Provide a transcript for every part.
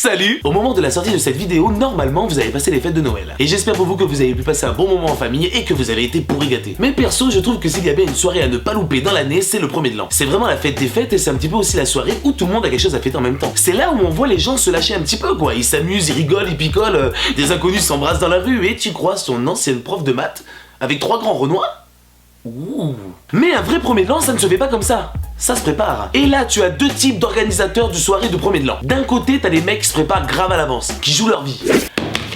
Salut! Au moment de la sortie de cette vidéo, normalement vous avez passé les fêtes de Noël. Et j'espère pour vous que vous avez pu passer un bon moment en famille et que vous avez été pourri gâtés. Mais perso, je trouve que s'il y a bien une soirée à ne pas louper dans l'année, c'est le premier de l'an. C'est vraiment la fête des fêtes et c'est un petit peu aussi la soirée où tout le monde a quelque chose à fêter en même temps. C'est là où on voit les gens se lâcher un petit peu quoi. Ils s'amusent, ils rigolent, ils picolent, des inconnus s'embrassent dans la rue et tu crois son ancienne prof de maths avec 3 grands Renois. Ouh. Mais un vrai premier de l'an, ça ne se fait pas comme ça. Ça se prépare. Et là, tu as deux types d'organisateurs de soirée de premier de l'an. D'un côté, t'as les mecs qui se préparent grave à l'avance, qui jouent leur vie.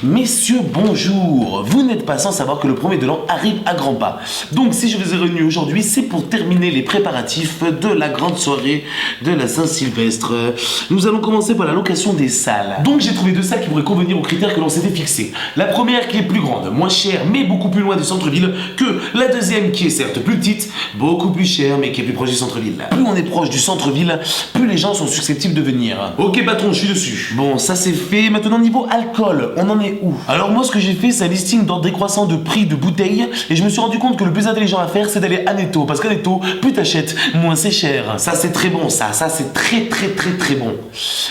Messieurs, bonjour. Vous n'êtes pas sans savoir que le premier de l'an arrive à grands pas. Donc, si je vous ai réunis aujourd'hui, c'est pour terminer les préparatifs de la grande soirée de la Saint-Sylvestre. Nous allons commencer par la location des salles. Donc, j'ai trouvé deux salles qui pourraient convenir aux critères que l'on s'était fixés. La première qui est plus grande, moins chère, mais beaucoup plus loin du centre-ville, que la deuxième qui est certes plus petite, beaucoup plus chère, mais qui est plus proche du centre-ville. Plus on est proche du centre-ville, plus les gens sont susceptibles de venir. Ok patron, je suis dessus. Bon, ça c'est fait. Maintenant, niveau alcool, on en est où? Alors moi, ce que j'ai fait, c'est un listing d'ordre décroissant de prix de bouteilles, et je me suis rendu compte que le plus intelligent à faire, c'est d'aller à Netto, parce qu'à Netto, plus t'achètes, moins c'est cher. Ça c'est très bon, ça c'est très bon.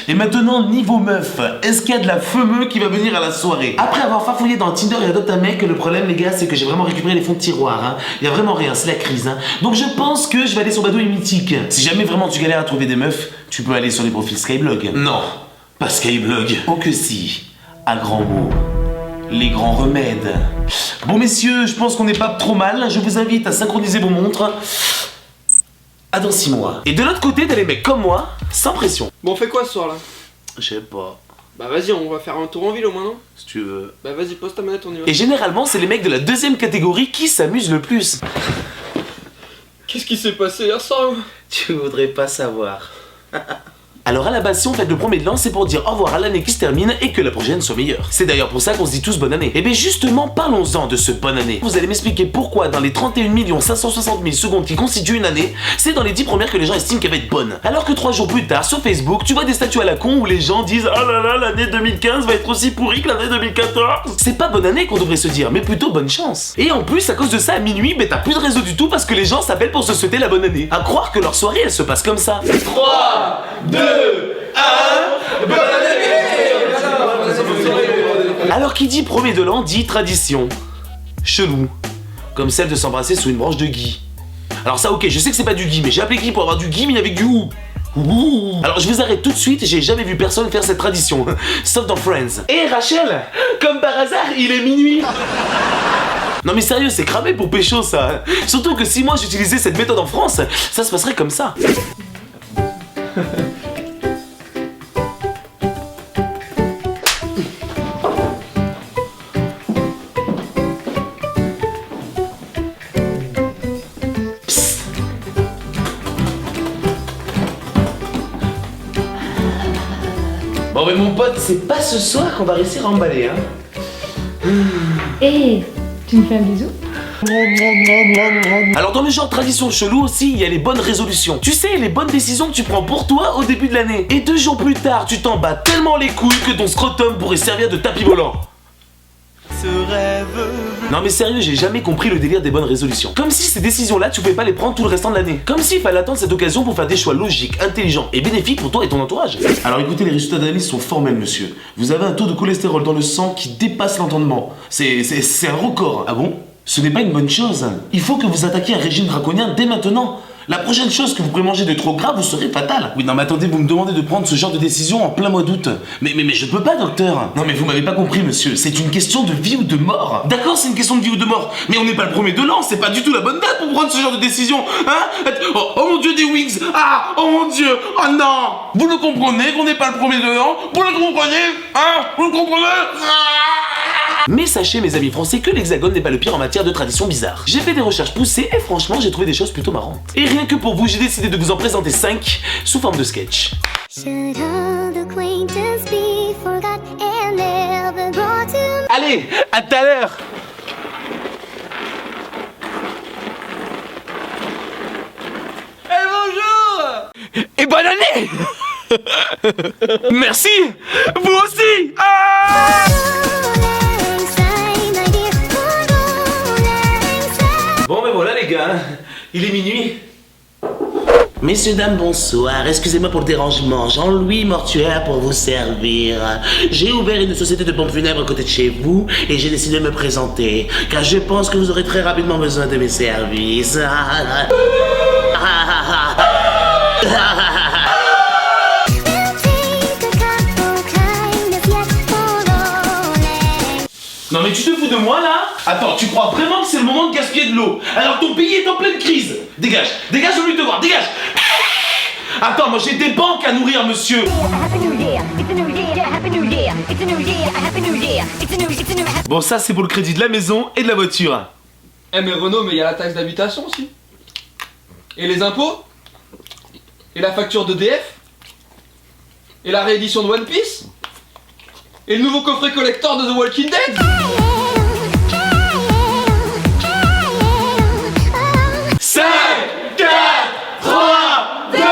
Et maintenant, niveau meuf, est-ce qu'il y a de la fameuse qui va venir à la soirée? Après avoir farfouillé dans Tinder et Adopte un mec, le problème les gars, c'est que j'ai vraiment récupéré les fonds de tiroir, hein. Y a vraiment rien, c'est la crise, hein. Donc je pense que je vais aller sur Badoo et Mythique. Si jamais vraiment tu galères à trouver des meufs, tu peux aller sur les profils Skyblog. Non, pas Skyblog. Oh que si, à grands mots. Les grands remèdes. Bon messieurs, je pense qu'on n'est pas trop mal. Je vous invite à synchroniser vos montres. À dans 6 mois. Et de l'autre côté, t'as les mecs comme moi, sans pression. Bon, on fait quoi ce soir là? Je sais pas. Bah vas-y, on va faire un tour en ville au moins, non? Si tu veux. Bah vas-y, pose ta manette, on y va. Et généralement, c'est les mecs de la deuxième catégorie qui s'amusent le plus. Qu'est-ce qui s'est passé hier soir? Tu voudrais pas savoir. Alors à la base, si on fête le premier de l'an, c'est pour dire au revoir à l'année qui se termine et que la prochaine soit meilleure. C'est d'ailleurs pour ça qu'on se dit tous bonne année. Et bien justement, parlons-en de ce bonne année. Vous allez m'expliquer pourquoi dans les 31 560 000 secondes qui constituent une année, c'est dans les 10 premières que les gens estiment qu'elle va être bonne. Alors que 3 jours plus tard, sur Facebook, tu vois des statuts à la con où les gens disent « Oh là là, l'année 2015 va être aussi pourrie que l'année 2014 !» C'est pas bonne année qu'on devrait se dire, mais plutôt bonne chance. Et en plus, à cause de ça, à minuit, t'as plus de réseau du tout parce que les gens s'appellent pour se souhaiter la bonne année. À croire que leur soirée, elle se passe comme ça. 3, 2, 1, bonne année! Alors qui dit premier de l'an dit tradition. Chelou. Comme celle de s'embrasser sous une branche de gui. Alors ça ok, je sais que c'est pas du gui, mais j'ai appelé gui pour avoir du gui mais avec du ou. Ouh. Alors je vous arrête tout de suite, j'ai jamais vu personne faire cette tradition. Sauf dans Friends. Et Rachel, comme par hasard, il est minuit. Non mais sérieux, c'est cramé pour pécho ça. Surtout que si moi j'utilisais cette méthode en France, ça se passerait comme ça. Bon mais mon pote, c'est pas ce soir qu'on va réussir à emballer, hein. Hey, tu me fais un bisou? Alors dans le genre tradition chelou aussi, il y a les bonnes résolutions. Tu sais, les bonnes décisions que tu prends pour toi au début de l'année. Et 2 jours plus tard, tu t'en bats tellement les couilles que ton scrotum pourrait servir de tapis volant. Ce rêve... Non mais sérieux, j'ai jamais compris le délire des bonnes résolutions. Comme si ces décisions-là, tu pouvais pas les prendre tout le restant de l'année. Comme s'il fallait attendre cette occasion pour faire des choix logiques, intelligents et bénéfiques pour toi et ton entourage. Alors écoutez, les résultats d'analyse sont formels, monsieur. Vous avez un taux de cholestérol dans le sang qui dépasse l'entendement. C'est un record. Ah bon? Ce n'est pas une bonne chose. Il faut que vous attaquiez un régime draconien dès maintenant. La prochaine chose que vous pourrez manger de trop gras vous serait fatale. Oui, non mais attendez, vous me demandez de prendre ce genre de décision en plein mois d'août. Mais je peux pas, docteur. Non mais vous m'avez pas compris, monsieur. C'est une question de vie ou de mort. D'accord, c'est une question de vie ou de mort. Mais on n'est pas le premier de l'an, c'est pas du tout la bonne date pour prendre ce genre de décision. Hein? Oh mon dieu, des wings. Ah, oh mon dieu. Oh non. Vous le comprenez qu'on n'est pas le premier de l'an? Vous le comprenez? Hein? Vous le comprenez? Mais sachez mes amis français que l'Hexagone n'est pas le pire en matière de traditions bizarres. J'ai fait des recherches poussées et franchement j'ai trouvé des choses plutôt marrantes. Et rien que pour vous, j'ai décidé de vous en présenter 5 sous forme de sketch. Allez, à tout à l'heure. Hey bonjour! Et bonne année. Merci. Vous aussi. Ah bon ben voilà les gars, il est minuit. Messieurs, dames, bonsoir. Excusez-moi pour le dérangement. Jean-Louis Mortuaire pour vous servir. J'ai ouvert une société de pompes funèbres à côté de chez vous et j'ai décidé de me présenter. Car je pense que vous aurez très rapidement besoin de mes services. Non mais tu te fous de moi là? Attends, tu crois vraiment que c'est le moment de gaspiller de l'eau alors que ton pays est en pleine crise? Dégage, dégage, j'ai envie de te voir, dégage! Attends, moi j'ai des banques à nourrir, monsieur! Bon, ça c'est pour le crédit de la maison et de la voiture. Eh mais Renaud, mais il y a la taxe d'habitation aussi. Et les impôts. Et la facture d'EDF. Et la réédition de One Piece. Et le nouveau coffret collector de The Walking Dead. 5, 4, 3, 2, non,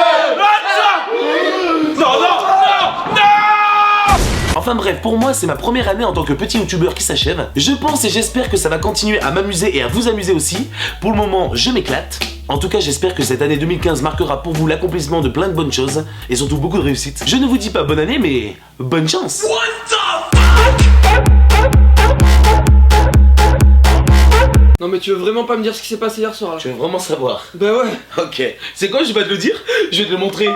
non, non, non! Enfin bref, pour moi c'est ma première année en tant que petit youtubeur qui s'achève. Je pense et j'espère que ça va continuer à m'amuser et à vous amuser aussi. Pour le moment, je m'éclate. En tout cas, j'espère que cette année 2015 marquera pour vous l'accomplissement de plein de bonnes choses et surtout beaucoup de réussite. Je ne vous dis pas bonne année, mais bonne chance. What the fuck? Non mais tu veux vraiment pas me dire ce qui s'est passé hier soir là? Tu veux vraiment savoir? Bah ouais. Ok. C'est quoi, je vais te le dire? Je vais te le montrer.